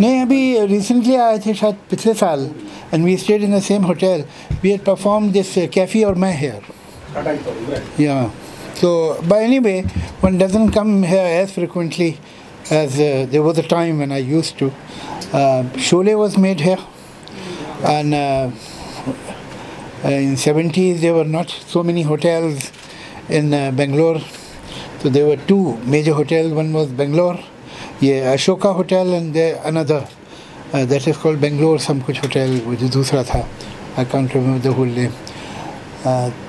नहीं, अभी रिसेंटली आए थे शायद पिछले साल, and we stayed in the same hotel. We had performed this Kafi or Main here. Yeah. So, but anyway, one doesn't come here as frequently as there was a time when I used to. Sholay was made here, and in 70s there were not so many hotels in Bangalore. So there were two major hotels. One was Bangalore, Ashoka Hotel, and another that is called Bangalore some kuch hotel, which is दूसरा था. I can't remember the whole name.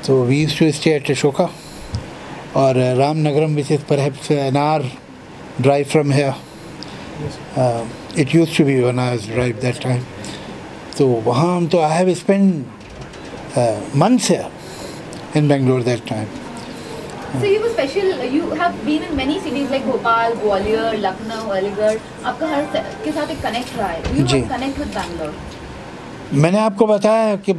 So we used to stay at Ashoka or Ramnagaram, which is perhaps an hour drive from here. It used to be 1 hour's drive that time. So वहाँ हम तो I have spent months here in Bangalore that time. So you were special. You have been in many cities like Bhopal, Gwalior, Lucknow, Aligarh. आपका हर के साथ एक connect रहा है. You must connect with Bangalore. मैंने आपको बताया कि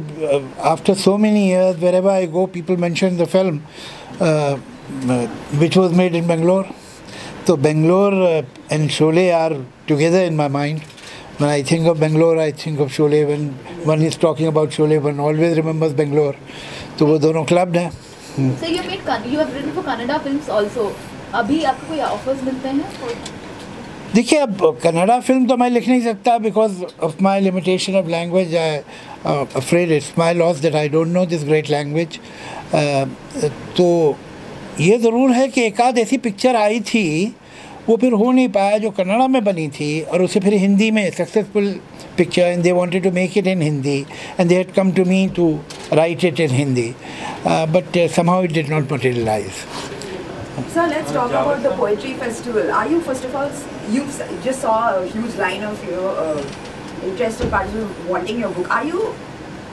after so many years, wherever I go, people mention the film which was made in Bangalore. So Bangalore and Sholay are together in my mind. When I think of Bangalore, I think of Sholay. When one is talking about Sholay, one always remembers Bangalore. तो वो दोनों clubbed हैं. So you have written for Kannada films also. अभी आपको कोई offers मिलते हैं? देखिए, अब कन्नड़ा फिल्म तो मैं लिख नहीं सकता because of my limitation of language. I afraid it's my loss that I don't know this great language. तो ये ज़रूर है कि एक आध ऐसी पिक्चर आई थी, वो फिर हो नहीं पाया जो कन्नड़ा में बनी थी, और उसे फिर हिंदी में successful picture, and they wanted to make it in Hindi, and they had come to me to write it in Hindi, but somehow it did not materialize. Sir, let's talk about the Poetry Festival. Are you, first of all, you just saw a huge line of interested participants wanting your book. Are you,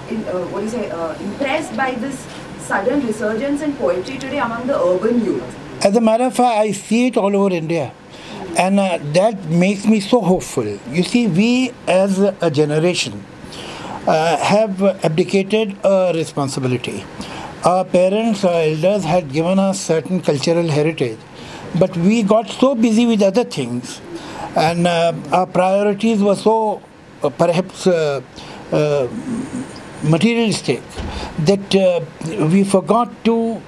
impressed by this sudden resurgence in poetry today among the urban youth? As a matter of fact, I see it all over India. And that makes me so hopeful. You see, we as a generation have abdicated a responsibility. Our parents, our elders had given us certain cultural heritage, but we got so busy with other things, and our priorities were so perhaps materialistic that we forgot to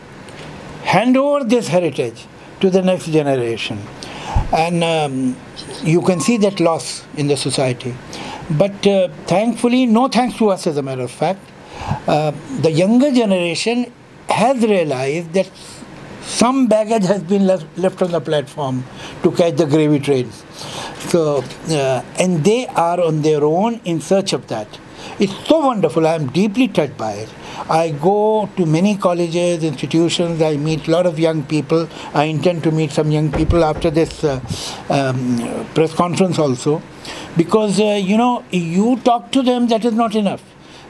hand over this heritage to the next generation. And you can see that loss in the society. But thankfully, no thanks to us as a matter of fact, the younger generation has realized that some baggage has been left on the platform to catch the gravy train. So, and they are on their own in search of that. It's so wonderful. I am deeply touched by it. I go to many colleges, institutions. I meet a lot of young people. I intend to meet some young people after this press conference also. Because, you talk to them, that is not enough.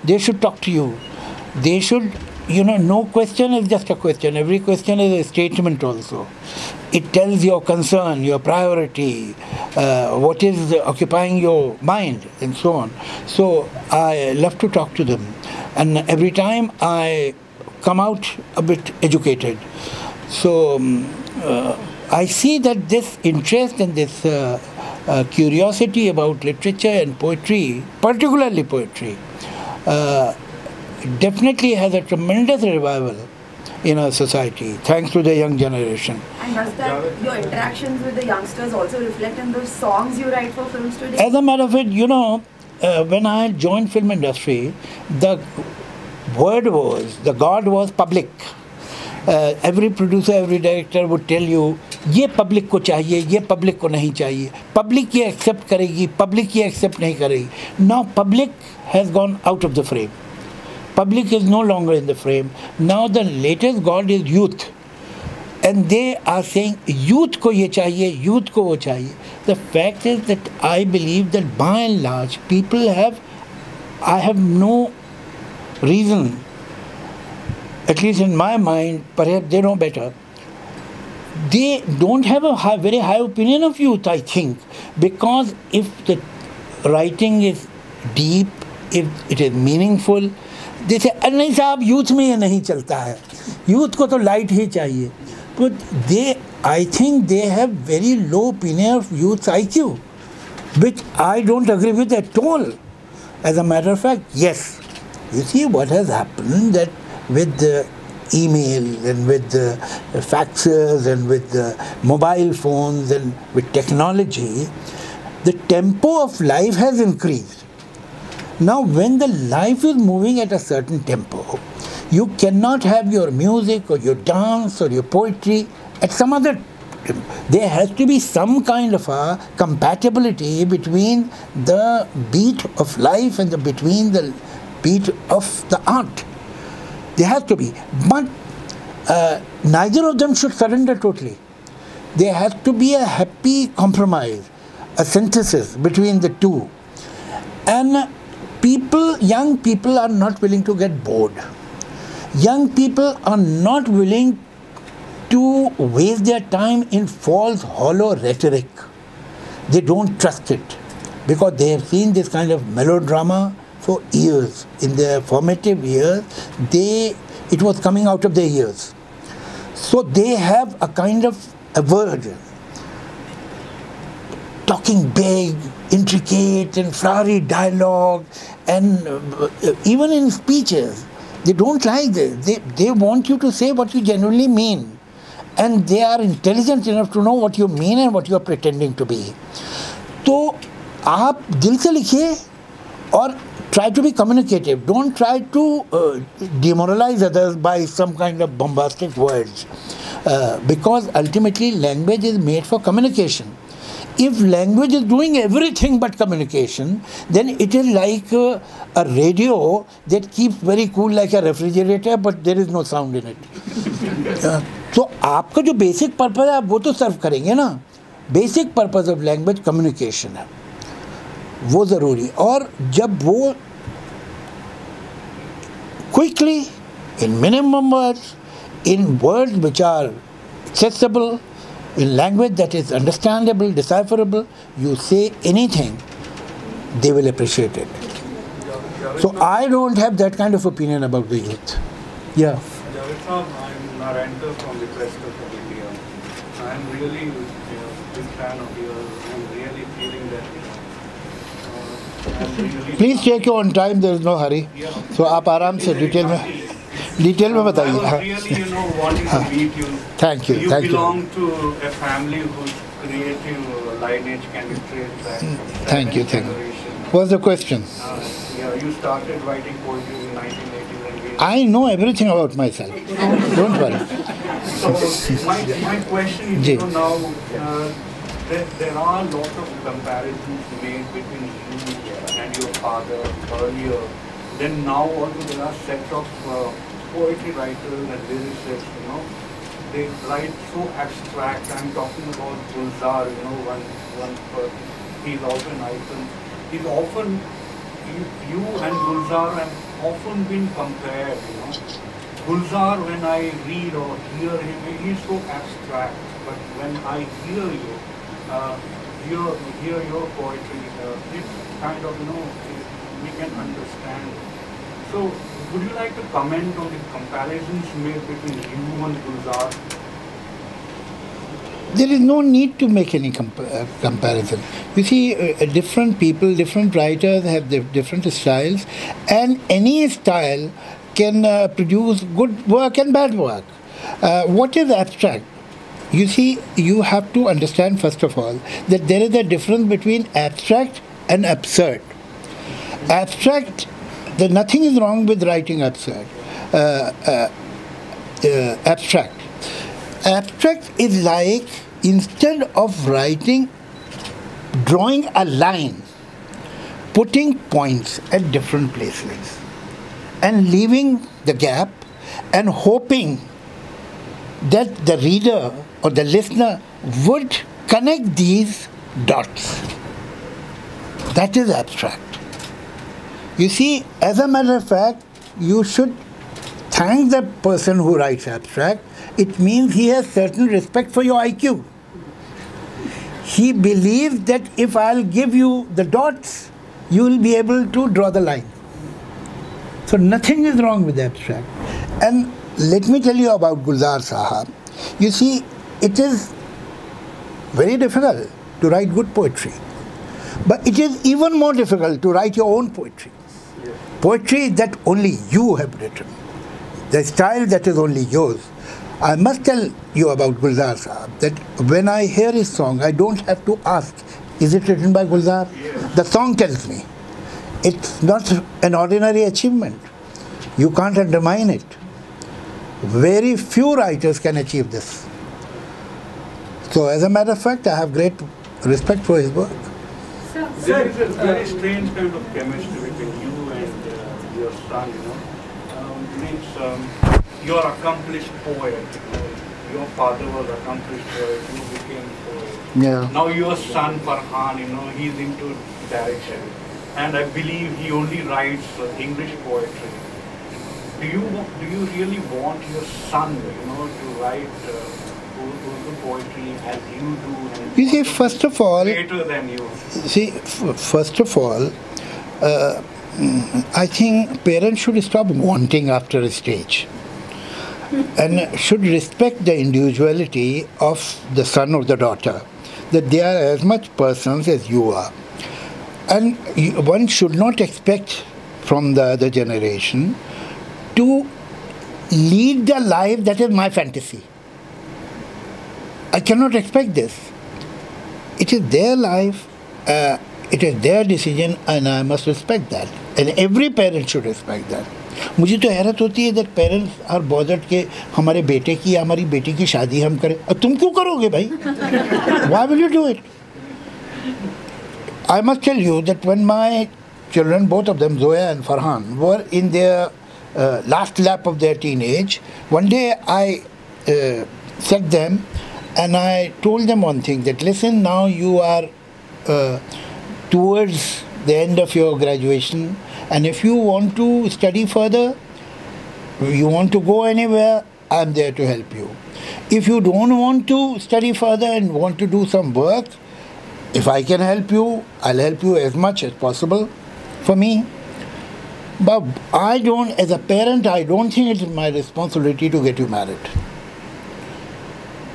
They should talk to you. They should, no question is just a question. Every question is a statement also. It tells your concern, your priority, what is occupying your mind, and so on. So I love to talk to them. And every time I come out a bit educated. So I see that this interest and this curiosity about literature and poetry, particularly poetry, definitely has a tremendous revival in our society, thanks to the young generation. And does that, your interactions with the youngsters also reflect in the songs you write for films today? As a matter of fact, when I joined film industry, the word was, the god was public. Every producer, every director would tell you, ये public को चाहिए, ये public को नहीं चाहिए. Public ये accept करेगी, public ये accept नहीं करेगी. Now public has gone out of the frame. Public is no longer in the frame. Now the latest god is youth. And they are saying, youth ko ye chahiye, youth ko wo chahiye. The fact is that I believe that by and large, people I have no reason, at least in my mind, perhaps they know better. They don't have a very high opinion of youth, I think. Because if the writing is deep, if it is meaningful, they say, नहीं साहब, youth में ये नहीं चलता है. Youth को तो light ही चाहिए. But I think they have very low opinion of youth's IQ. which I don't agree with at all. As a matter of fact, yes. You see what has happened, that with the email and with the faxes and with the mobile phones and with technology, the tempo of life has increased. Now when the life is moving at a certain tempo, you cannot have your music or your dance or your poetry at some other tempo. There has to be some kind of a compatibility between the beat of life and between the beat of the art. There has to be. But neither of them should surrender totally. There has to be a happy compromise, a synthesis between the two. And young people are not willing to get bored. Young people are not willing to waste their time in false, hollow rhetoric. They don't trust it because they have seen this kind of melodrama for years. In their formative years, it was coming out of their ears. So they have a kind of aversion. Talking big, intricate and flowery dialogue, and even in speeches, they don't like this. They want you to say what you genuinely mean. And they are intelligent enough to know what you mean and what you are pretending to be. So, आप दिल से लिखिए और try to be communicative. Don't try to demoralize others by some kind of bombastic words. Because ultimately language is made for communication. If language is doing everything but communication, then it is like a radio that keeps very cool like a refrigerator, but there is no sound in it. So आपका जो basic purpose है आप वो तो सर्व करेंगे ना. Basic purpose of language communication है, वो ज़रूरी. और जब वो quickly, in minimum words, in words which are accessible, in language that is understandable, decipherable, you say anything, they will appreciate it. So I don't have that kind of opinion about the youth. Yeah. I'm Narendra from the Press Club of India. I'm really big fan of yours. I'm really feeling that, I'm really... Please take your own time, there is no hurry. Yeah. So आप आराम से detail में बताइए. I was really, wanting to meet you. Thank you. You belong to a family whose creative lineage can be traced back. Thank you. What's the question? You started writing poetry in 1980s. I know everything about myself. Don't worry. So my question is, now there are a lot of comparisons made between you and your father earlier. Then now also there are set of poetry writers and lyricists, they write so abstract. I'm talking about Gulzar, one person. He's also an icon. He's often, you and Gulzar have often been compared, Gulzar, when I read or hear him, he's so abstract. But when I hear you, hear your poetry, it kind of, we can understand. So, would you like to comment on the comparisons made between you and Gulzar? There is no need to make any comparison. You see, different people, different writers have different styles, and any style can produce good work and bad work. What is abstract? You see, you have to understand first of all that there is a difference between abstract and absurd. Abstract, nothing is wrong with writing absurd. Abstract. Abstract is like, instead of writing, drawing a line, putting points at different places and leaving the gap and hoping that the reader or the listener would connect these dots. That is abstract. You see, as a matter of fact, you should thank the person who writes abstract. It means he has certain respect for your IQ. He believes that if I'll give you the dots, you will be able to draw the line. So nothing is wrong with abstract. And let me tell you about Gulzar Sahab. You see, it is very difficult to write good poetry. But it is even more difficult to write your own poetry. Poetry that only you have written. The style that is only yours. I must tell you about Gulzar Saab that when I hear his song, I don't have to ask, is it written by Gulzar? The song tells me. It's not an ordinary achievement. You can't undermine it. Very few writers can achieve this. So as a matter of fact, I have great respect for his work. There is a very strange kind of chemistry between you and your son, you know. You're an accomplished poet. You know. Your father was accomplished poet, you became poet. Yeah. Now your son Farhan, you know, he's into direction. And I believe he only writes English poetry. Do you really want your son, you know, to write Urdu poetry as you do? And You see, first of all, greater than you. I think parents should stop wanting after a stage and should respect the individuality of the son or the daughter, that they are as much persons as you are. And one should not expect from the other generation to lead the life that is my fantasy. I cannot expect this. It is their life, it is their decision, and I must respect that. And every parent should respect that. मुझे तो हैरत होती है that parents are bothered कि हमारे बेटे की या हमारी बेटी की शादी हम करें. और तुम क्यों करोगे भाई? Why will you do it? I must tell you that when my children, both of them, Zoya and Farhan, were in their last lap of their teenage, one day I set them and I told them one thing, that listen, now you are towards the end of your graduation, and if you want to study further, you want to go anywhere, I'm there to help you. If you don't want to study further and want to do some work, if I can help you, I'll help you as much as possible for me. But I don't, as a parent, I don't think it's my responsibility to get you married.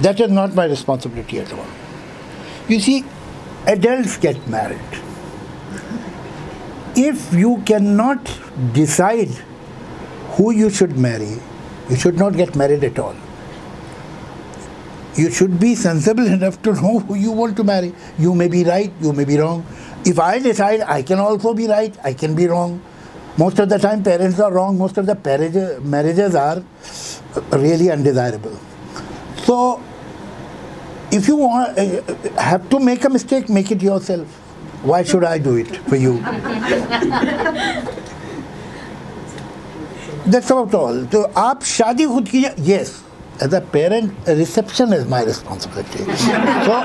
That is not my responsibility at all. You see, adults get married. If you cannot decide who you should marry, you should not get married at all. You should be sensible enough to know who you want to marry. You may be right, you may be wrong. If I decide, I can also be right, I can be wrong. Most of the time parents are wrong, most of the marriages are really undesirable. So, if you have to make a mistake, make it yourself. Why should I do it for you? That's about all. So, आप शादी खुद कीजिए. Yes, as a parent, reception is my responsibility. So,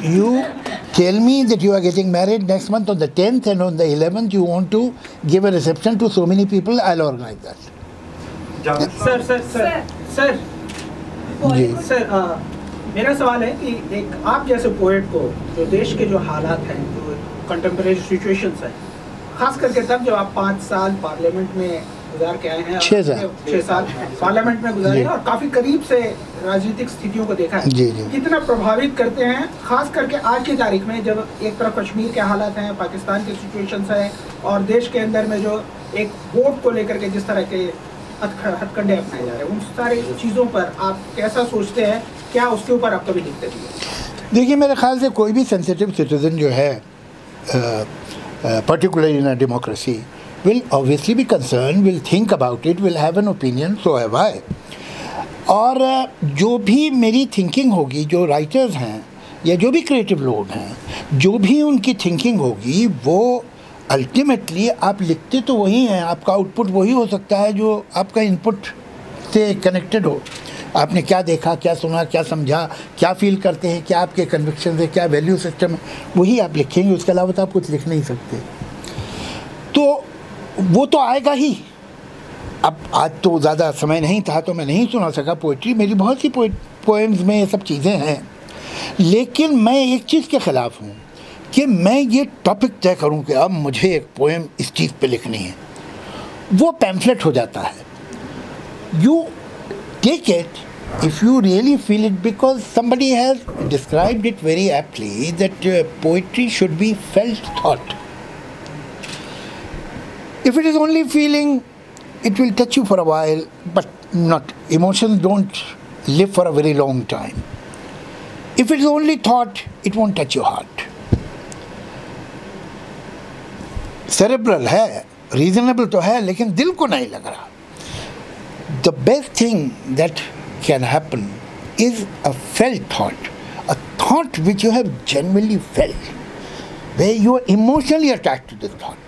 you tell me that you are getting married next month on the 10th, and on the 11th you want to give a reception to so many people, I'll organize that. Sir मेरा सवाल है कि एक आप जैसे poet को जो देश के जो हालात हैं, जो कंटेम्परेरी सिचुएशंस हैं, खास करके तब जब आप 5 साल पार्लियामेंट में गुजार के आए हैं, 6 साल पार्लियामेंट में गुजारे और काफ़ी करीब से राजनीतिक स्थितियों को देखा है, कितना प्रभावित करते हैं, खास करके आज की तारीख में जब एक तरफ कश्मीर के हालात हैं, पाकिस्तान के सिचुएशंस हैं और देश के अंदर में जो एक वोट को लेकर के जिस तरह के हथकंडे अपनाए जा रहे हैं, उन सारी चीज़ों पर आप कैसा सोचते हैं? क्या उसके ऊपर आप कभी लिखते हैं? देखिए, मेरे ख्याल से कोई भी सेंसिटिव सिटीजन जो है, particularly in a democracy, will obviously be concerned, will think about it, will have an opinion, so have I. और जो भी मेरी थिंकिंग होगी, जो राइटर्स हैं या जो भी क्रिएटिव लोग हैं, जो भी उनकी थिंकिंग होगी, वो अल्टीमेटली आप लिखते तो वही हैं, आपका आउटपुट वही हो सकता है जो आपका इनपुट से कनेक्टेड हो. आपने क्या देखा, क्या सुना, क्या समझा, क्या फील करते हैं, क्या आपके कन्विक्शन है, क्या वैल्यू सिस्टम है, वही आप लिखेंगे. उसके अलावा तो आप कुछ लिख नहीं सकते. तो वो तो आएगा ही. अब आज तो ज़्यादा समय नहीं था तो मैं नहीं सुना सका पोइट्री. मेरी बहुत सी पोएम्स में ये सब चीज़ें हैं, लेकिन मैं एक चीज़ के ख़िलाफ़ हूँ कि मैं ये टॉपिक तय करूँ कि अब मुझे एक पोएम इस चीज़ पे लिखनी है. वो पैम्फलेट हो जाता है. You take it if you really feel it, because somebody has described it very aptly, that poetry should be felt thought. If it is only feeling, it will touch you for a while, but not. Emotions don't live for a very long time. If it is only thought, it won't touch your heart. Cerebral है, reasonable तो है, लेकिन दिल को नहीं लग रहा. The best thing that can happen is a felt thought, a thought which you have genuinely felt, where you are emotionally attached to this thought.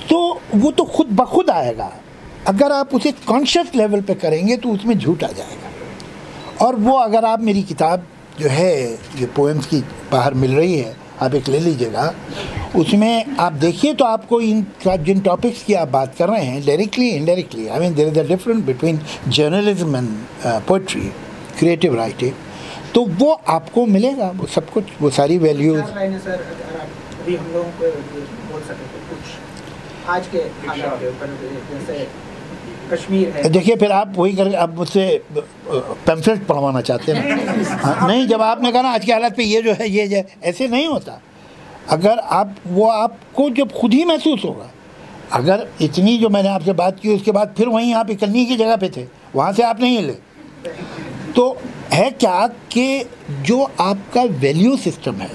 तो वो तो खुद ब खुद आएगा. अगर आप उसे कॉन्शियस लेवल पे करेंगे तो उसमें झूठ आ जाएगा. और वो अगर आप मेरी किताब जो है ये पोएम्स की बाहर मिल रही है, आप एक ले लीजिएगा, उसमें आप देखिए तो आपको इन जिन टॉपिक्स की आप बात कर रहे हैं, directly indirectly, I mean there is a difference between journalism and poetry, creative writing, तो वो आपको मिलेगा, वो सब कुछ, वो सारी वैल्यूज. अभी हम लोगों को बोल सकते हैं कुछ आज के हालात के ऊपर, जैसे कश्मीर है. देखिए फिर आप वही कर, आप मुझसे पैम्फलेट पढ़वाना चाहते हैं. हाँ, नहीं, जब आपने कहा ना आज के हालात पे ये जो है ये जो ऐसे नहीं होता. अगर आप वो आपको जब खुद ही महसूस होगा, अगर इतनी जो मैंने आपसे बात की उसके बाद फिर वहीं आप इकन्नी की जगह पे थे, वहाँ से आप नहीं हिले, तो है क्या कि जो आपका वैल्यू सिस्टम है,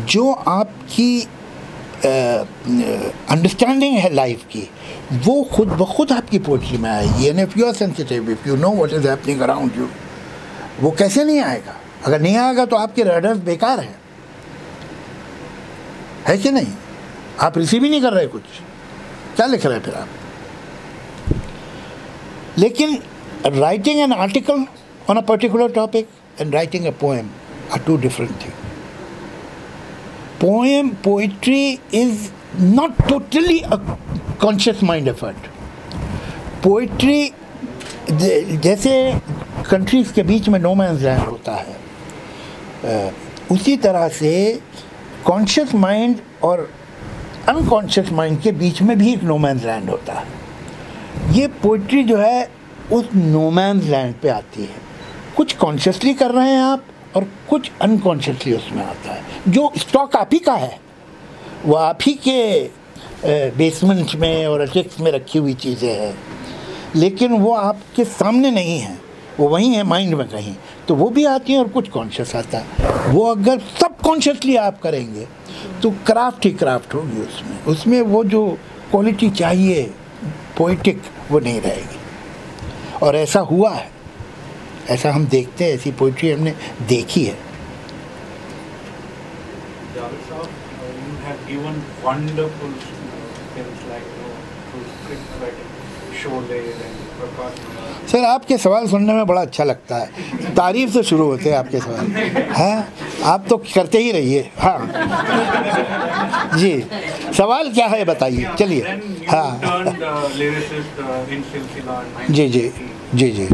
जो आपकी अंडरस्टैंडिंग है लाइफ की, वो खुद ब खुद आपकी पोइट्री में आएगी. And if you are sensitive, if you know what is happening around you, वो कैसे नहीं आएगा? अगर नहीं आएगा तो आपके रडर्स बेकार हैं, है कि नहीं? आप रिसीव ही नहीं कर रहे कुछ, क्या लिख रहे हैं फिर आप? लेकिन writing an article on a particular topic and writing a poem are two different thing. Poetry is not totally a conscious mind effort. Poetry जैसे कंट्रीज के बीच में नो मैंस लैंड होता है, उसी तरह से कॉन्शियस माइंड और अनकॉन्शियस माइंड के बीच में भी एक नो मैंस लैंड होता है. ये पोइट्री जो है उस नो मैंस लैंड पे आती है. कुछ कॉन्शियसली कर रहे हैं आप और कुछ अनकॉन्शियसली उसमें आता है. जो स्टॉक आप ही का है, वो आप ही के बेसमेंट में और अटेक्स में रखी हुई चीज़ें हैं, लेकिन वो आपके सामने नहीं है, वो वहीं है माइंड में कहीं, तो वो भी आती हैं और कुछ कॉन्शियस आता है. वो अगर सब कॉन्शियसली आप करेंगे तो क्राफ्ट ही क्राफ्ट होगी उसमें. उसमें वो जो क्वालिटी चाहिए पोइटिक, वो नहीं रहेगी. और ऐसा हुआ है, ऐसा हम देखते हैं, ऐसी पोइट्री हमने देखी है. सर आपके सवाल सुनने में बड़ा अच्छा लगता है, तारीफ से शुरू होते हैं आपके सवाल हैं, आप तो करते ही रहिए. हाँ जी, सवाल क्या है बताइए, चलिए. हाँ जी जी जी जी.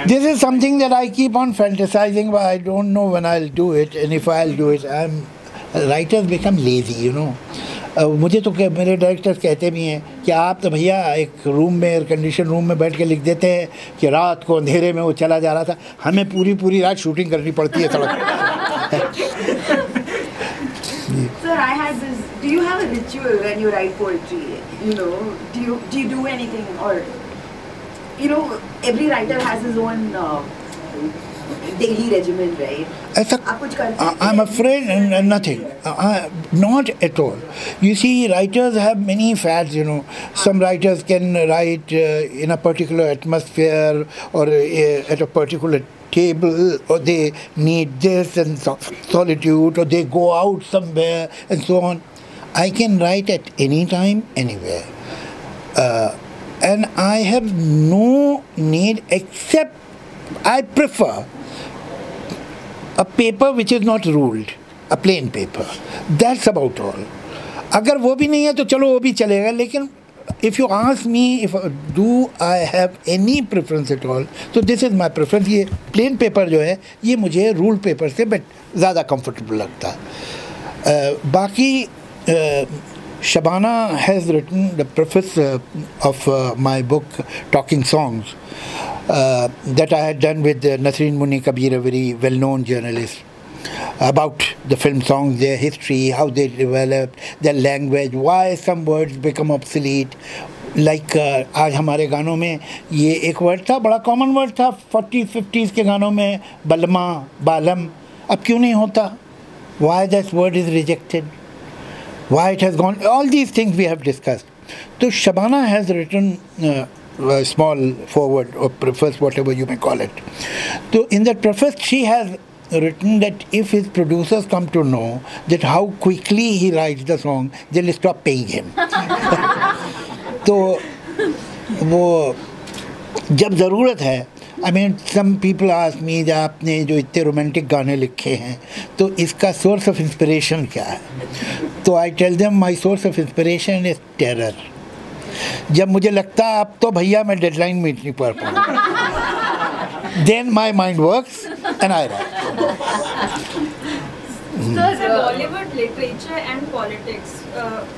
This is something that I keep on fantasizing, but I don't know when I'll do it, and if I'll do it, writers become lazy, you know. मुझे तो मेरे डायरेक्टर्स कहते भी हैं कि आप तो भैया एक रूम में, एयर कंडीशन रूम में बैठ के लिख देते हैं कि रात को अंधेरे में वो चला जा रहा था, हमें पूरी रात शूटिंग करनी पड़ती है सड़क. Sir, I had this. Do you have a ritual when you write poetry? You know, do you do anything, or you know, every writer has his own daily regimen, right? आप कुछ करते हैं? I'm afraid nothing. Not at all. You see, writers have many fads, you know. Some writers can write in a particular atmosphere or at a particular table, or they need this and solitude, or they go out somewhere and so on. I can write at any time, anywhere. And I have no need, except I prefer a paper which is not ruled, a plain paper. That's about all. अगर वो भी नहीं है तो चलो वो भी चलेगा, लेकिन if you ask me if do I have any preference at all, तो this is my preference. ये plain paper जो है ये मुझे ruled paper से ज़्यादा comfortable लगता है. बाकी Shabana has written the preface of my book, Talking Songs, that I had done with Nasreen Muni Kabir, a very well-known journalist, about the film songs, their history, how they developed, their language, why some words become obsolete. Like आज हमारे गानों में ये एक word था, बड़ा common word था 40-50s के गानों में, बलमा, बालम, अब क्यों नहीं होता? Why that word is rejected? Why it has gone? All these things we have discussed. So Shabana has written a small foreword or preface, whatever you may call it. So in that preface she has written that if his producers come to know that how quickly he writes the song, they'll stop paying him. तो वो जब ज़रूरत है, I mean, some people ask me that आपने जो इतने romantic गाने लिखे हैं तो इसका source of inspiration क्या है? तो I tell them my source of inspiration is terror. जब मुझे लगता है अब तो भैया मैं डेडलाइन मीट नहीं कर पाऊँगा, then my mind works and I write. Sir, Bollywood literature and politics,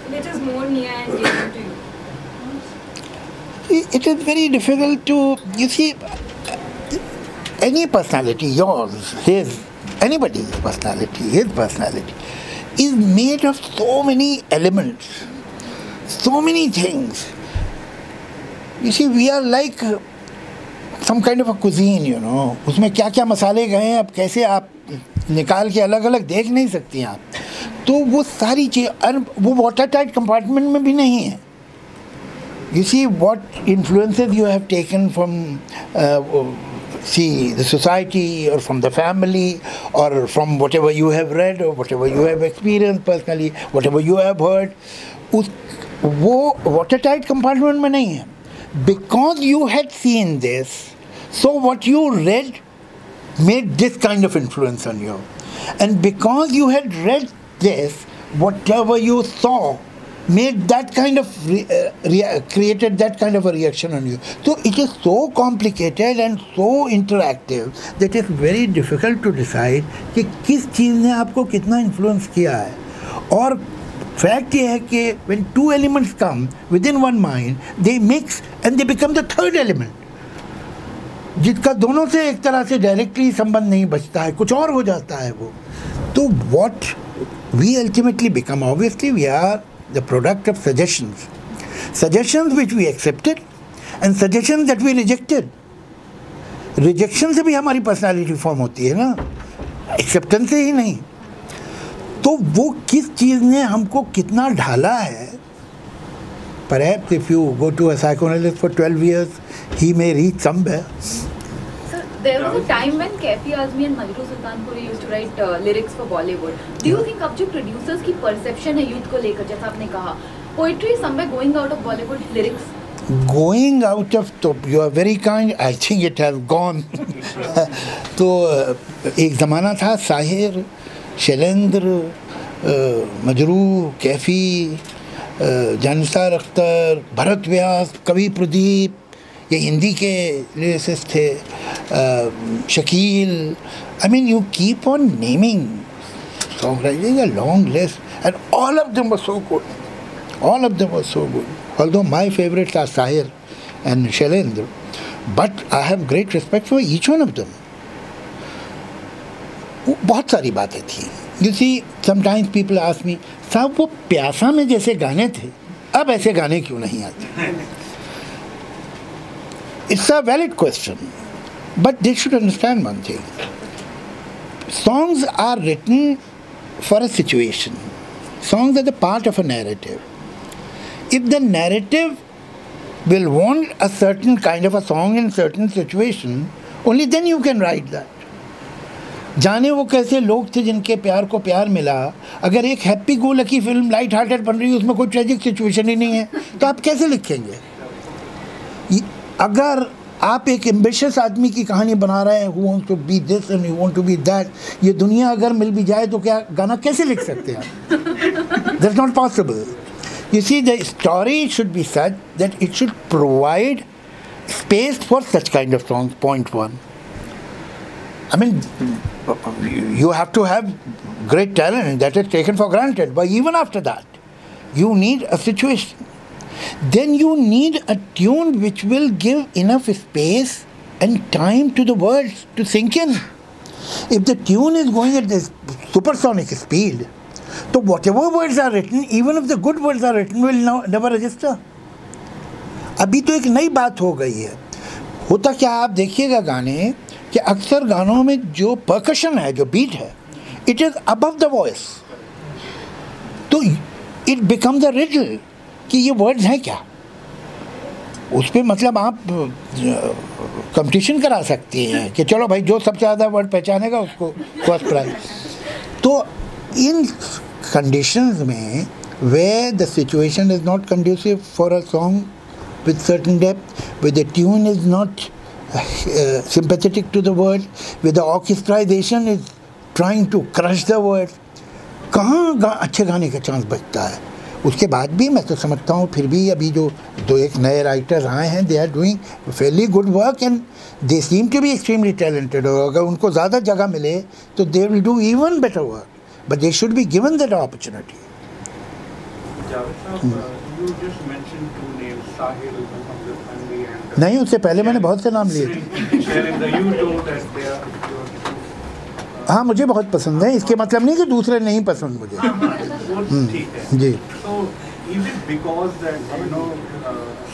which is more near and dear to you? It is very difficult to, you see, any personality, yours, his, anybody's personality, his personality, is made of so many elements, so many things. You see, we are like some kind of a cuisine, you know. उसमें क्या क्या मसाले गए हैं, अब कैसे आप निकाल के अलग अलग देख नहीं सकती हैं आप. तो वो सारी चीज़, वो वाटर टाइट कंपार्टमेंट में भी नहीं है. You see what influences you have taken from the society or from the family or from whatever you have read or whatever you have experienced personally, whatever you have heard, वो watertight compartment में नहीं है. Because you had seen this, so what you read made this kind of influence on you. And because you had read this, whatever you saw made that kind of created that kind of a reaction on you. So it is so complicated and so interactive that it's very difficult to decide कि किस चीज़ ने आपको कितना influence किया है. और fact ये है कि when two elements come within one mind, they mix and they become the third element, जिसका दोनों से एक तरह से directly संबंध नहीं बचता है, कुछ और हो जाता है वो. तो what we ultimately become, obviously we are the product of suggestions. Suggestions which we accepted and suggestions that we rejected. Rejection से भी हमारी personality form होती है ना, acceptance से ही नहीं. तो वो किस चीज़ ने हमको कितना ढाला है. Perhaps if you go to a psychoanalyst for 12 years, he may reach somewhere. There was a time when Kaifi Azmi and Majrooh Sultanpuri used to write lyrics for Bollywood. Do you think अब जो producers की perception है youth को लेकर, जैसा आपने कहा, poetry is somewhere going out of Bollywood lyrics? Going out of, you are very kind, I think it has gone. तो एक ज़माना था साहिर, शैलेंद्र, मजरूह, कैफी, जानिसार अख्तर, भरत व्यास, कवि प्रदीप, ये हिंदी के लिरिसिस्ट थे, Shakeel. I mean, you keep on naming songwriters, a long list, and all of them were so good. All of them were so good. Although my favorites are Sahir and Shailendra, but I have great respect for each one of them. बहुत सारी बातें थी. You see, sometimes people ask me, साहब वो प्यासा में जैसे गाने थे, अब ऐसे गाने क्यों नहीं आते? It's a valid question, but they should understand one thing. Songs are written for a situation. Songs are the part of a narrative. If the narrative will want a certain kind of a song in certain situation, only then you can write that. जाने वो कैसे लोग थे जिनके प्यार को प्यार मिला, अगर एक happy go lucky film light hearted बन रही है, उसमें कोई ट्रेजिक सिचुएशन ही नहीं है, तो आप कैसे लिखेंगे? अगर आप एक एम्बिशियस आदमी की कहानी बना रहे हैं, who wants to be this and you want to be that, ये दुनिया अगर मिल भी जाए तो क्या गाना कैसे लिख सकते हैं? That's not possible. You see, the story should be such that it should provide space for such kind of songs, point one. I mean, you have to have great talent, that is taken for granted, but even after that, you need a situation. Then you need a tune which will give enough space and time to the words to sink in. If the tune is going at this supersonic speed, so whatever words are written, even if the good words are written, will never register. अभी तो एक नई बात हो गई है. होता क्या, आप देखिएगा गाने कि अक्सर गानों में जो परकशन है, जो बीट है, it is above the voice. तो it becomes a riddle कि ये वर्ड्स हैं क्या. उस पर मतलब आप कंपटीशन करा सकती हैं कि चलो भाई जो सबसे ज़्यादा वर्ड पहचानेगा उसको फर्स्ट प्राइज. तो इन कंडीशंस में where the situation is not conducive for a song with certain depth, where the tune is not sympathetic to the word, where the orchestration is trying to crush the word, कहाँ अच्छे गाने का chance बचता है. उसके बाद भी मैं तो समझता हूँ फिर भी अभी जो दो एक नए राइटर्स आए हैं, they are doing fairly good work and they seem to be extremely talented. और अगर उनको ज़्यादा जगह मिले तो they will do even better work, but they should be given that opportunity. नहीं, उससे पहले मैंने बहुत से नाम लिए थे. हाँ, मुझे बहुत पसंद है, इसके मतलब नहीं कि दूसरे नहीं पसंद मुझे. जी. Is it because that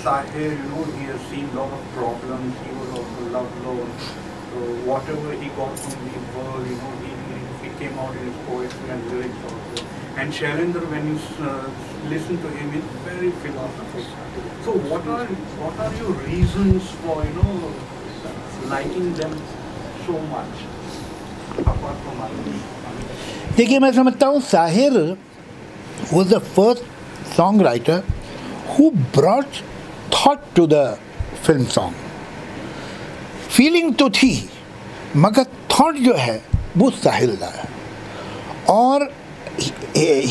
Sahir, he has seen lot of problems, he was also love alone, so whatever he got from the world, he came out in his poetry and lyrics also. And Shailendra, when you listen to him, he's very philosophical. So what are your reasons for liking them so much? देखिए, मैं समझता हूँ Sahir was the first songwriter who brought thought to the film song. Feeling तो थी, मगर thought जो है वो साहिर लाया. और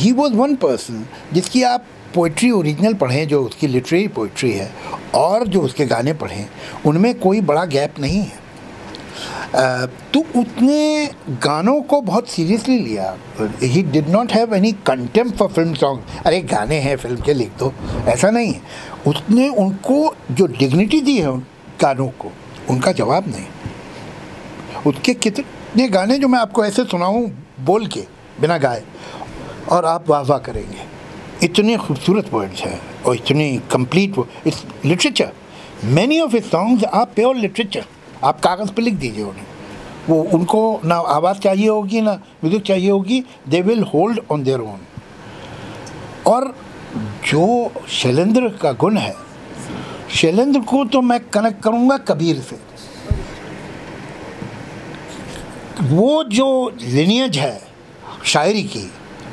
he was one person जिसकी आप पोइट्री ओरिजिनल पढ़ें, जो उसकी लिटरेरी पोइट्री है, और जो उसके गाने पढ़ें, उनमें कोई बड़ा गैप नहीं है. तो उसने गानों को बहुत सीरियसली लिया. He did not have any contempt for film song. अरे गाने हैं, फिल्म के लिख दो, ऐसा नहीं है. उसने उनको जो डिग्निटी दी है उन गानों को, उनका जवाब नहीं. उसके कितने गाने जो मैं आपको ऐसे सुनाऊं बोल के, बिना गाए, और आप वाह वाह करेंगे. इतने खूबसूरत वर्ड्स हैं और इतनी complete. It's literature. Many of his songs are pure literature. आप कागज़ पे लिख दीजिए उन्हें, वो उनको ना आवाज़ चाहिए होगी ना म्यूजिक चाहिए होगी, they will hold on their own. और जो शैलेंद्र का गुण है, शैलेंद्र को तो मैं कनेक्ट करूँगा कबीर से. वो जो लिनियज है शायरी की,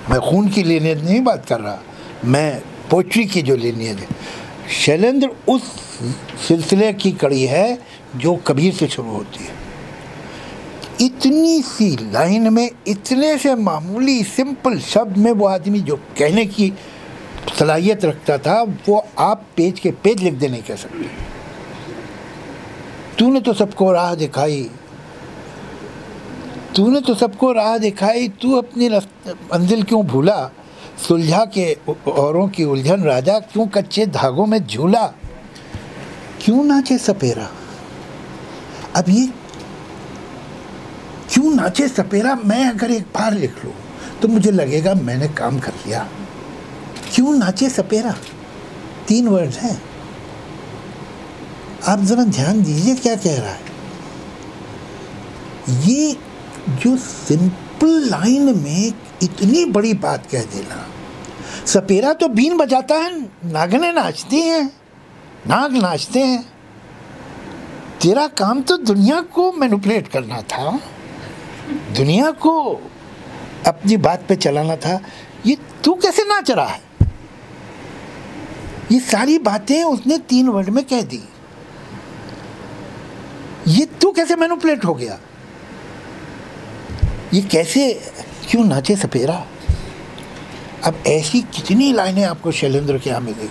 मैं खून की लिनियज नहीं बात कर रहा, मैं पोइट्री की जो लिनियज है, शैलेंद्र उस सिलसिले की कड़ी है जो कबीर से शुरू होती है. इतनी सी लाइन में, इतने से मामूली सिंपल शब्द में वो आदमी जो कहने की सलाहियत रखता था, वो आप पेज के पेज लिख दे नहीं कह सकते. तूने तो सबको राह दिखाई, तूने तो सबको राह दिखाई, तू अपनी मंजिल क्यों भूला, सुलझा के औरों की उलझन राजा, क्यों कच्चे धागों में झूला, क्यों नाचे सपेरा. अब ये क्यों नाचे सपेरा मैं अगर एक बार लिख लूँ तो मुझे लगेगा मैंने काम कर लिया. क्यों नाचे सपेरा, 3 वर्ड्स हैं. आप जरा ध्यान दीजिए क्या कह रहा है. ये जो सिंपल लाइन में इतनी बड़ी बात कह देना. सपेरा तो बीन बजाता है, नागने नाचती हैं, नाग नाचते हैं. तेरा काम तो दुनिया को मैनिपुलेट करना था, दुनिया को अपनी बात पे चलाना था. ये तू कैसे नाच रहा है. ये सारी बातें उसने 3 वर्ड में कह दी. ये तू कैसे मैनिपुलेट हो गया, ये कैसे, क्यों नाचे सपेरा. अब ऐसी कितनी लाइनें आपको शैलेंद्र के यहाँ मिलेगी.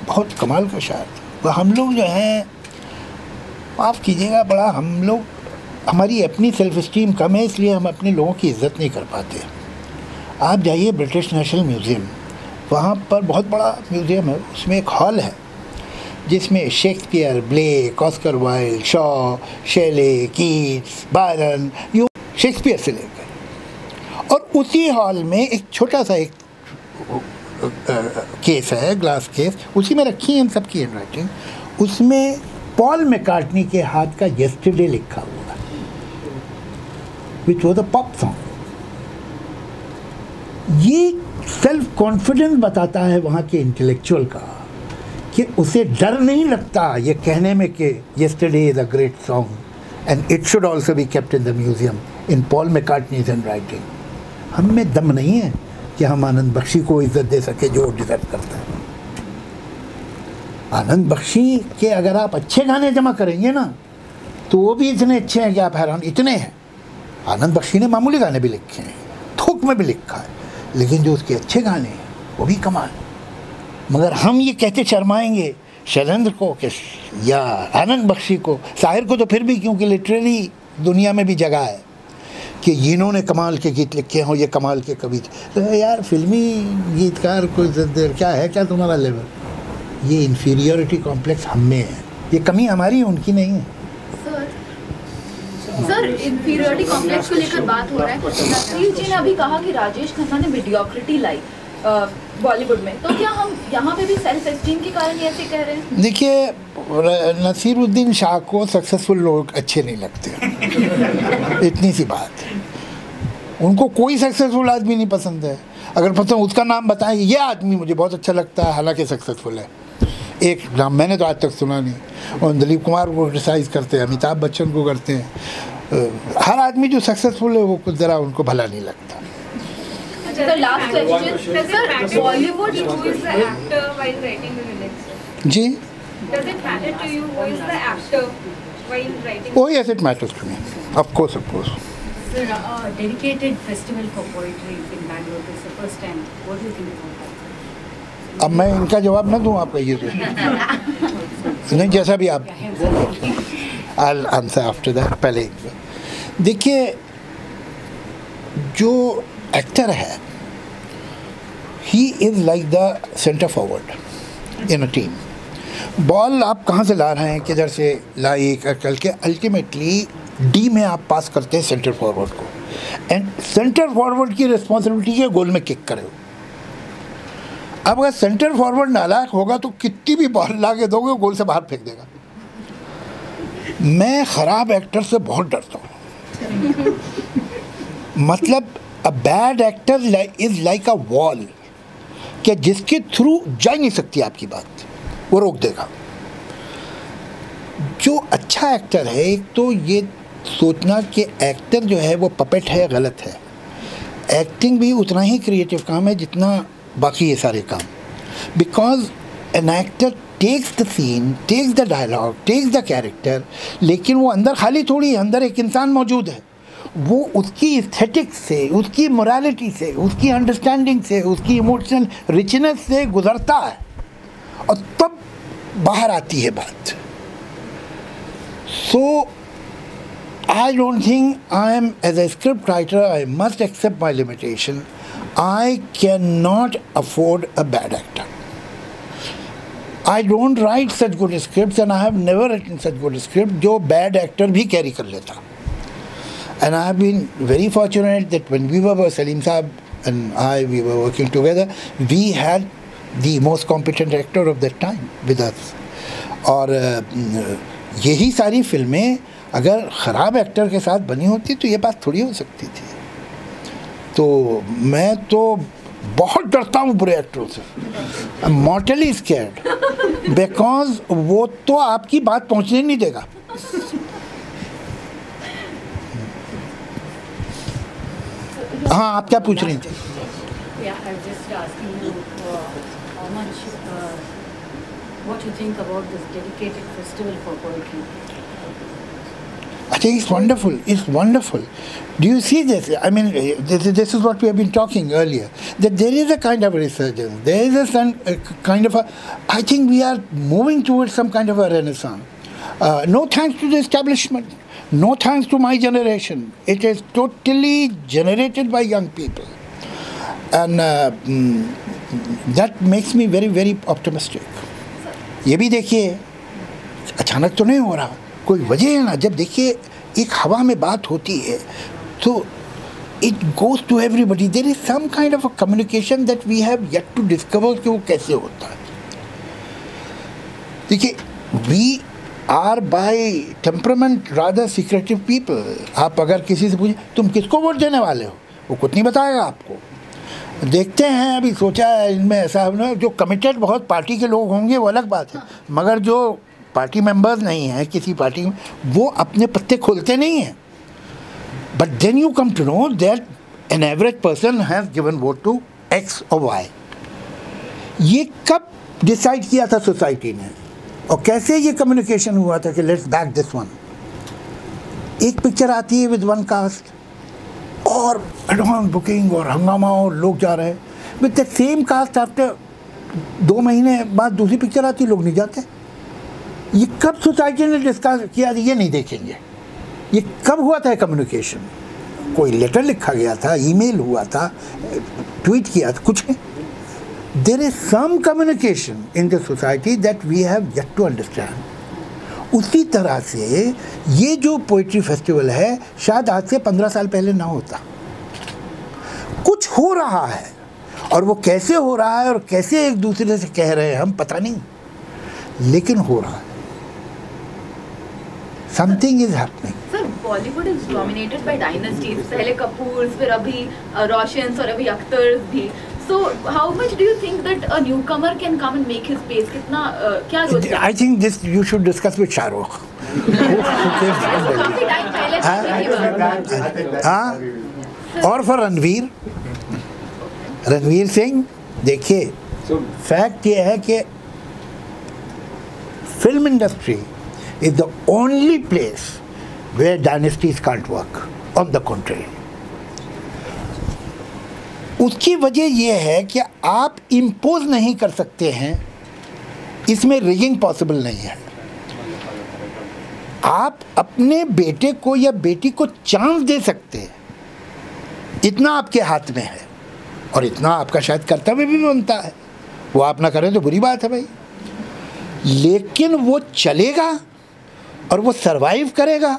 बहुत कमाल का शायर. वह हम लोग जो हैं, माफ़ कीजिएगा, बड़ा हम लोग, हमारी अपनी सेल्फ इस्टीम कम है, इसलिए हम अपने लोगों की इज़्ज़त नहीं कर पाते. आप जाइए ब्रिटिश नेशनल म्यूज़ियम, वहाँ पर बहुत बड़ा म्यूज़ियम है, उसमें एक हॉल है जिसमें Shakespeare, Blake, Oscar Wilde, Shaw, Shelley, Keats, Byron, यूँ शेक्सपियर से लेकर, और उसी हॉल में एक छोटा सा एक केस है, ग्लास केस, उसी में रखी है इन सब की हैंडराइटिंग। उसमें पॉल मैकार्टनी के हाथ का येस्टरडे लिखा हुआ है, which was a pop song. ये सेल्फ कॉन्फिडेंस बताता है वहाँ के इंटेलेक्चुअल का कि उसे डर नहीं लगता ये कहने में कि Yesterday is a great song and it should also be kept in the museum in Paul McCartney's handwriting. हम में दम नहीं है कि हम आनंद बख्शी को इज्जत दे सके जो डिजर्व करता है। आनंद बख्शी के अगर आप अच्छे गाने जमा करेंगे ना तो वो भी इतने अच्छे हैं कि आप हैरान, इतने हैं। आनंद बख्शी ने मामूली गाने भी लिखे हैं, थोक में भी लिखा है, लेकिन जो उसके अच्छे गाने हैं वो भी कमाल। मगर हम ये कहते शर्माएंगे शैलेंद्र को कि या आनंद बख्शी को, साहिर को तो फिर भी, क्योंकि लिटरेरी दुनिया में भी जगह है कि इन्होंने कमाल के गीत लिखे हों, ये कमाल के कविता। तो यार फिल्मी गीतकार को क्या है, क्या तुम्हारा लेवल? ये इन्फीरियरिटी कॉम्प्लेक्स हम में है, ये कमी हमारी है, उनकी नहीं है। सर इंफीरियरिटी कॉम्प्लेक्स को लेकर बात हो रहा है। नसीर जी ने अभी कहा कि राजेश खन्ना ने मीडियोक्रिटी लाई बॉलीवुड में, तो क्या हम यहाँ पे भी सेल्फ एस्टीम के कारण ऐसे कह रहे हैं? देखिए, नसीरुद्दीन शाह को सक्सेसफुल लोग अच्छे नहीं लगते इतनी सी बात। उनको कोई सक्सेसफुल आदमी नहीं पसंद है। अगर पसंद उसका नाम बताएं, ये आदमी मुझे बहुत अच्छा लगता है, हालांकि सक्सेसफुल है, एक नाम मैंने तो आज तक सुना नहीं। और दिलीप कुमार को क्रिटिसाइज़ करते हैं, अमिताभ बच्चन को करते हैं। हर आदमी जो सक्सेसफुल है वो कुछ ज़रा उनको भला नहीं लगता। Last question, Bollywood ji, Does it matter to you who is the actor while writing? Oh yes, it matters to me. Of course, of course. Sir, a dedicated festival for poetry in Bangalore. This is the first time. What do you think about that? अब मैं इनका जवाब ना दूँ, आप कहिए तो नहीं, जैसा भी आप। I'll answer after that. पहले देखिए, जो एक्टर है, he is like the center forward in a team. Ball आप कहाँ से ला रहे हैं, किधर से लाई कर के अल्टीमेटली डी में आप पास करते हैं सेंटर फॉरवर्ड को, एंड सेंटर फॉरवर्ड की रिस्पॉन्सिबिलिटी है गोल में किक करे। अब अगर सेंटर फॉरवर्ड नालायक होगा तो कितनी भी बॉल ला के दोगे गोल से बाहर फेंक देगा। मैं ख़राब एक्टर से बहुत डरता हूँ। मतलब अ bad actor is like a wall, कि जिसके थ्रू जा नहीं सकती आपकी बात, वो रोक देगा। जो अच्छा एक्टर है, एक तो ये सोचना कि एक्टर जो है वो पपेट है, गलत है। एक्टिंग भी उतना ही क्रिएटिव काम है जितना बाकी ये सारे काम। Because an actor takes the scene, takes the dialogue, takes the character, लेकिन वो अंदर खाली थोड़ी है, अंदर एक इंसान मौजूद है। वो उसकी एस्थेटिक्स से, उसकी मोरालिटी से, उसकी अंडरस्टैंडिंग से, उसकी इमोशनल रिचनेस से गुजरता है, और तब बाहर आती है बात। So I don't think I am, as a script writer, I must accept my limitation. I can not afford a bad actor. I don't write such good script and I have never written such good script जो bad actor भी carry कर लेता। And I have been very fortunate that when we were, Salim Saab and we were working together, we had the most competent actor of that time with us. और यही सारी फिल्में अगर ख़राब actor के साथ बनी होती तो ये बात थोड़ी हो सकती थी। तो मैं तो बहुत डरता हूँ बुरे एक्टरों से, आई एम मॉर्टली स्कैर्ड, बिकॉज वो तो आपकी बात पहुँचने नहीं देगा। हाँ, आप क्या पूछ रही थी? Yeah, I was just asking you how much, what you think about this dedicated festival for poetry. I think it's wonderful. It's wonderful. Do you see this? I mean, this is what we have been talking earlier. That there is a kind of resurgence. There is a kind of a. I think we are moving towards some kind of a renaissance. No thanks to the establishment. No thanks to my generation. It is totally generated by young people. And that makes me very very optimistic. ये भी देखिए अचानक तो नहीं हो रहा, कोई वजह है ना। जब देखिए एक हवा में बात होती है तो it goes to everybody. There is some kind of a communication that we have yet to discover कि वो कैसे होता है। देखिए we are by temperament rather secretive people. आप अगर किसी से पूछें तुम किसको वोट देने वाले हो, वो कुछ नहीं बताएगा आपको। देखते हैं, अभी सोचा है इनमें ऐसा ना, जो कमिटेड बहुत पार्टी के लोग होंगे वो अलग बात है, मगर जो पार्टी मेंबर्स नहीं हैं किसी पार्टी में, वो अपने पत्ते खोलते नहीं हैं। But then you come to know that an average person has given vote to X or Y. ये कब डिसाइड किया था सोसाइटी ने, और कैसे ये कम्युनिकेशन हुआ था कि लेट्स बैक दिस वन। एक पिक्चर आती है विद वन कास्ट और एडवांस बुकिंग और हंगामा और लोग जा रहे हैं, with the same cast after 2 महीने बाद दूसरी पिक्चर आती है, लोग नहीं जाते। ये कब सोसाइटी ने डिस्कस किया, ये नहीं देखेंगे। ये कब हुआ था कम्युनिकेशन? कोई लेटर लिखा गया था, ईमेल हुआ था, ट्वीट किया था, कुछ नहीं। There is some communication in the society that we have yet to understand. उसी तरह से ये जो पोइट्री फेस्टिवल है शायद आज से 15 साल पहले ना होता। कुछ हो रहा है, और वो कैसे हो रहा है और कैसे एक दूसरे से कह रहे हैं हम पता नहीं, लेकिन हो रहा है। Something is happening. Sir, Bollywood is dominated by dynasties. पहले कपूर्स, फिर अभी रोशन्स और अभी अख्तर्स भी. So, how much do you think that a newcomer can come and make his space? कितना क्या role? I think this you should discuss with Shah Rukh. काफी time पहले हाँ, और for रणवीर सिंह। देखिए फैक्ट ये है कि film industry is the only place where dynasties can't work. On the contrary, उसकी वजह यह है कि आप इम्पोज नहीं कर सकते हैं, इसमें रिगिंग पॉसिबल नहीं है। आप अपने बेटे को या बेटी को चांस दे सकते हैं, इतना आपके हाथ में है, और इतना आपका शायद कर्तव्य भी बनता है। वो आप ना करें तो बुरी बात है भाई, लेकिन वो चलेगा और वो सरवाइव करेगा,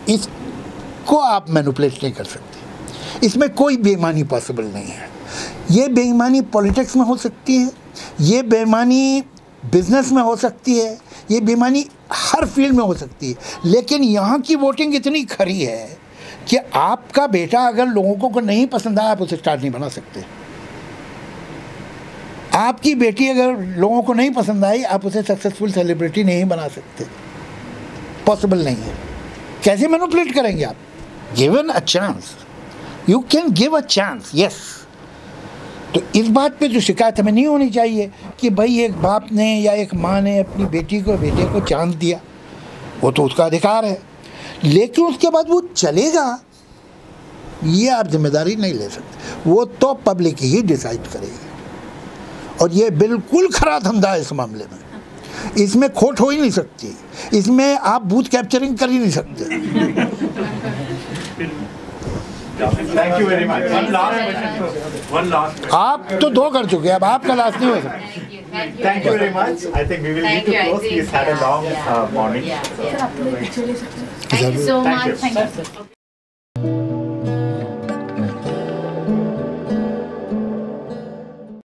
इसको आप मैनिपुलेट नहीं कर सकते। इसमें कोई बेईमानी पॉसिबल नहीं है। ये बेईमानी पॉलिटिक्स में हो सकती है, ये बेईमानी बिजनेस में हो सकती है, ये बेईमानी हर फील्ड में हो सकती है, लेकिन यहाँ की वोटिंग इतनी खरी है कि आपका बेटा अगर लोगों को नहीं पसंद आया आप उसे स्टार नहीं बना सकते। आपकी बेटी अगर लोगों को नहीं पसंद आई आप उसे सक्सेसफुल सेलिब्रिटी नहीं बना सकते, पॉसिबल नहीं है। कैसे मैनिपुलेट करेंगे आप? Given a chance, you can give a chance, yes. तो इस बात पे जो शिकायत हमें नहीं होनी चाहिए कि भाई एक बाप ने या एक माँ ने अपनी बेटे को चांस दिया, वो तो उसका अधिकार है, लेकिन उसके बाद वो चलेगा ये आप जिम्मेदारी नहीं ले सकते, वो तो पब्लिक ही डिसाइड करेगी। और ये बिल्कुल खरा धंधा है इस मामले में, इसमें खोट हो ही नहीं सकती, इसमें आप बूथ कैप्चरिंग कर ही नहीं सकते। Thank you very much. One last question. आप तो 2 कर चुके हैं, अब आपका लास्ट नहीं हो सकता। Thank you very much. I think we will need to close. He's had a long morning. Thank you so much. Thank you.